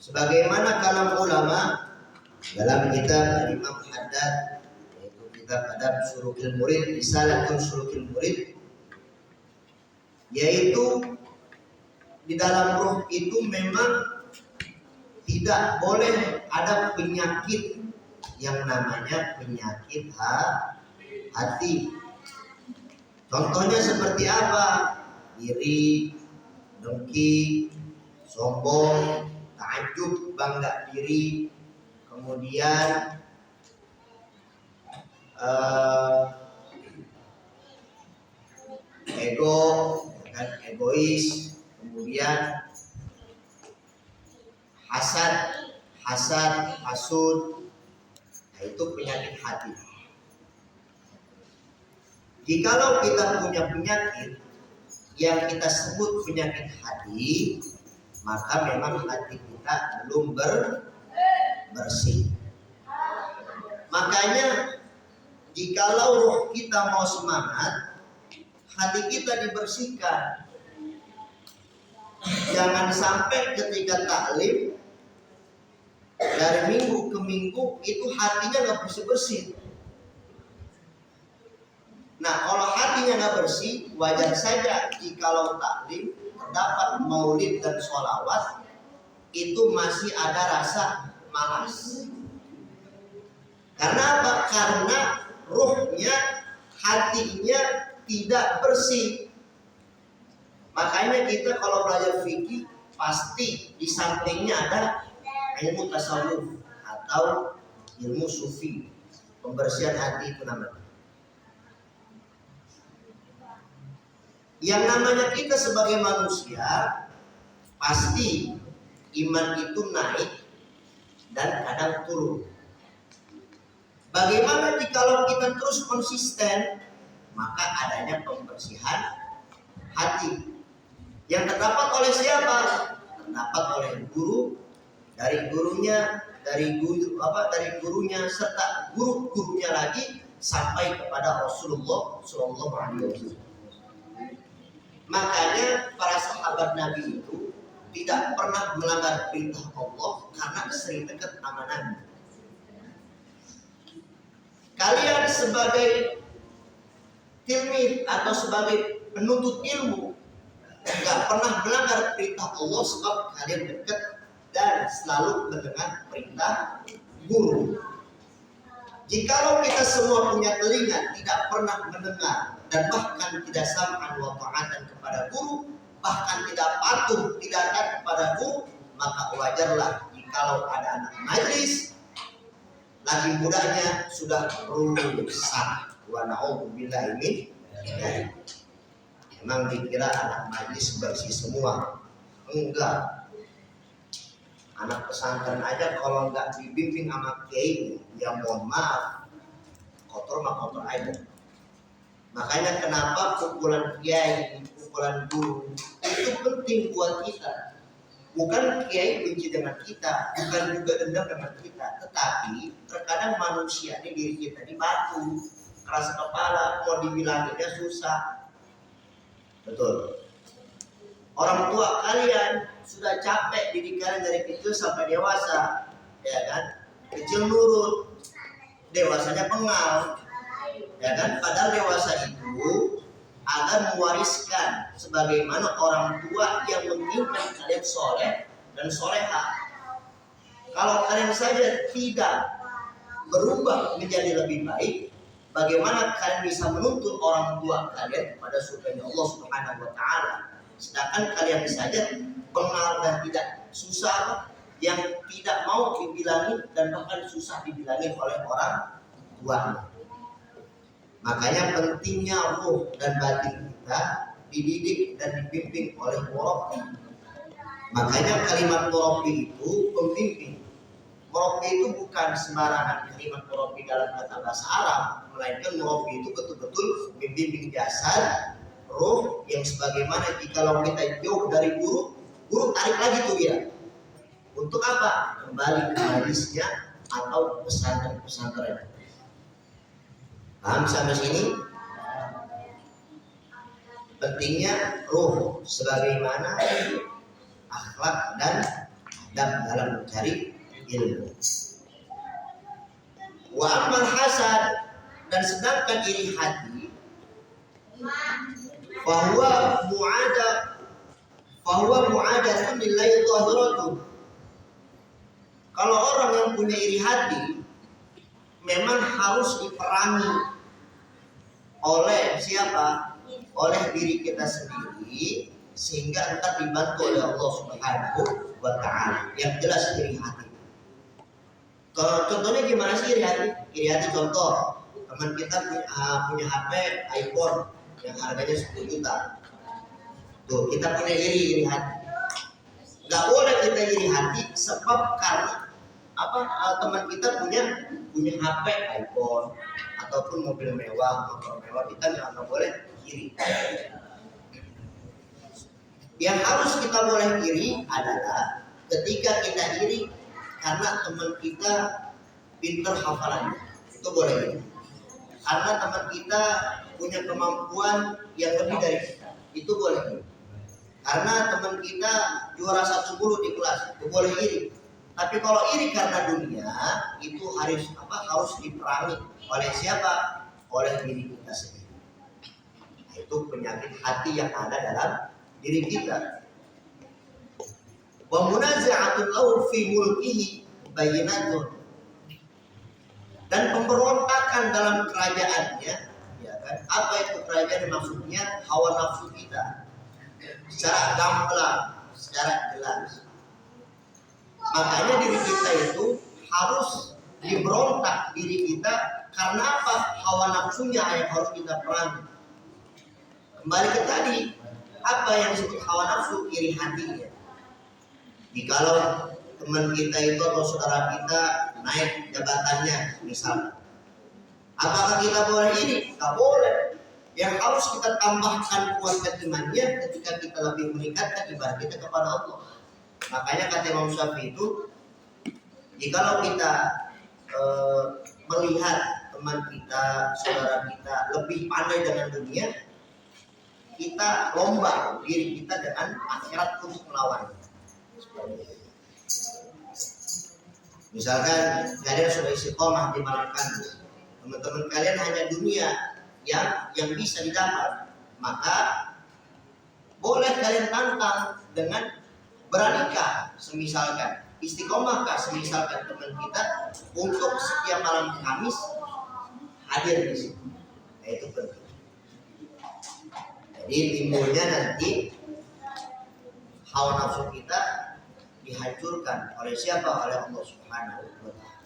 Sebagaimana kalam ulama dalam kitab Imam Haddad, yaitu kitab Adab Sulukil Murid, Risalatul Sulukil Murid, yaitu di dalam ruh itu memang tidak boleh ada penyakit yang namanya penyakit hati. Contohnya seperti apa? Iri, dengki, sombong, takjub, bangga diri, kemudian ego, dan egois, kemudian hasud, nah itu penyakit hati. Jikalau kita punya penyakit yang kita sebut penyakit hati, maka memang hati kita belum bersih. Makanya jikalau roh kita mau semangat, hati kita dibersihkan. Jangan sampai ketika taklim dari minggu ke minggu itu hatinya nggak bersih. Nah, kalau hatinya nggak bersih, wajar saja jikalau taklim terdapat maulid dan sholawat itu masih ada rasa malas. Karena apa? Karena ruhnya, hatinya tidak bersih. Makanya kita kalau belajar fikih pasti di sampingnya ada ilmu tasawuf atau ilmu sufi, pembersihan hati itu namanya. Yang namanya kita sebagai manusia pasti iman itu naik dan kadang turun. Bagaimana jikalau kita terus konsisten, maka adanya pembersihan hati yang terdapat oleh siapa? Terdapat oleh guru, dari gurunya, dari gurunya serta guru-gurunya lagi sampai kepada Rasulullah Shallallahu Alaihi Wasallam. Makanya para sahabat Nabi itu tidak pernah melanggar perintah Allah karena sering dekat sama Nabi. Kalian sebagai tilmid atau sebagai penuntut ilmu nggak pernah melanggar perintah Allah sebab kalian dekat dan selalu mendengar perintah guru. Jikalau kita semua punya telinga tidak pernah mendengar dan bahkan tidak sam'an wa ta'atan kepada guru, bahkan tidak patuh, tidak taat kepada guru, maka wajarlah jikalau ada anak majlis lagi mudanya sudah rusak. Wa na'udzubillahi min dzalik. Emang dikira anak majlis bersih semua? Enggak. Anak pesantren aja kalau enggak dibimbing sama kiai, ya mohon maaf, kotor mah kotor aja. Makanya kenapa pukulan kiai, pukulan guru itu penting buat kita. Bukan kiai benci dengan kita, bukan juga dendam dengan kita, tetapi terkadang manusia ini diri kita ini batu, keras kepala, mau dibilanginnya susah. Betul. Orang tua kalian sudah capek didik kalian dari kecil sampai dewasa, ya kan? Kecil nurut, dewasanya pengal, ya kan? Padahal dewasa itu agar mewariskan sebagaimana orang tua yang menginginkan kalian soleh dan soleha. Kalau kalian saja tidak berubah menjadi lebih baik, bagaimana kalian bisa menuntut orang tua kalian kepada surga Allah Subhanahu wa Ta'ala? Sedangkan kalian saja bengal dan tidak susah, yang tidak mau dibilangin dan bahkan susah dibilangin oleh orang tua. Makanya pentingnya ruh dan batin kita dididik dan dibimbing oleh murabbi. Makanya kalimat murabbi itu pembimbing. Murabbi itu bukan sembarangan kalimat murabbi dalam kata bahasa Arab, melainkan murabbi itu betul-betul membimbing jasad, ruh, yang sebagaimana jikalau kita jauh dari guru tarik lagi tuh dia. Untuk apa? Kembali ke hadisnya atau pesantren-pesantren. Paham sampai sini? Pentingnya ruh sebagaimana akhlak dan dan dalam mencari ilmu. Wa amal hasad, dan sedangkan iri hati, fahuwa mu'adatun lillahi dhahiratun. Kalau orang yang punya iri hati memang harus diperangi oleh siapa? Oleh diri kita sendiri, sehingga entar dibantu oleh Allah Subhanahu wa Ta'ala. Yang jelas iri hati. Contohnya gimana sih iri hati? Iri hati contoh, teman kita punya HP iPhone yang harganya 10 juta. Tuh, kita punya iri hati. Gak boleh kita iri hati sebab karena apa? Teman kita punya HP iPhone ataupun mobil mewah, motor mewah, kita nggak boleh iri. Yang harus kita boleh iri adalah ketika kita iri karena teman kita pintar hafalannya, itu boleh iri. Karena teman kita punya kemampuan yang lebih dari kita, itu boleh iri. Karena teman kita juara 1 guru di kelas, itu boleh iri. Tapi kalau iri karena dunia, itu harus diperangi oleh siapa? Oleh diri kita sendiri. Itu penyakit hati yang ada dalam diri kita. Wa munaza'atul lahu fi mulkihi bayyinatun. Dan pemberontakan dalam kerajaannya, ya kan? Apa itu kerajaan? Maksudnya hawa nafsu kita. Secara gamblang, secara jelas. Makanya diri kita itu harus diberontak diri kita. Karena apa? Hawa nafsunya yang harus kita perangi. Kembali ke tadi, apa yang disebut hawa nafsu? Iri hatinya. Jikalau teman kita itu atau saudara kita naik jabatannya misalnya, apakah kita boleh iri? Tidak boleh. Yang harus kita tambahkan kuatkan imannya ketika kita lebih meningkatkan ibadah kita kepada Allah. Makanya kata Imam Syafi'i itu, jikalau kita melihat teman kita, saudara kita lebih pandai dengan dunia, kita lomba diri kita dengan akhirat untuk melawannya. Misalkan kalian sudah istiqomah di malam kamis, teman-teman kalian hanya dunia yang bisa didapat, maka boleh kalian tantang dengan beranikah, semisalkan istiqomahkah, semisalkan teman kita untuk setiap malam Kamis hadir di situ. Nah, itu penting. Jadi timbulnya nanti hawa nafsu kita dihancurkan oleh siapa? Oleh Allah Subhanahu wa Ta'ala.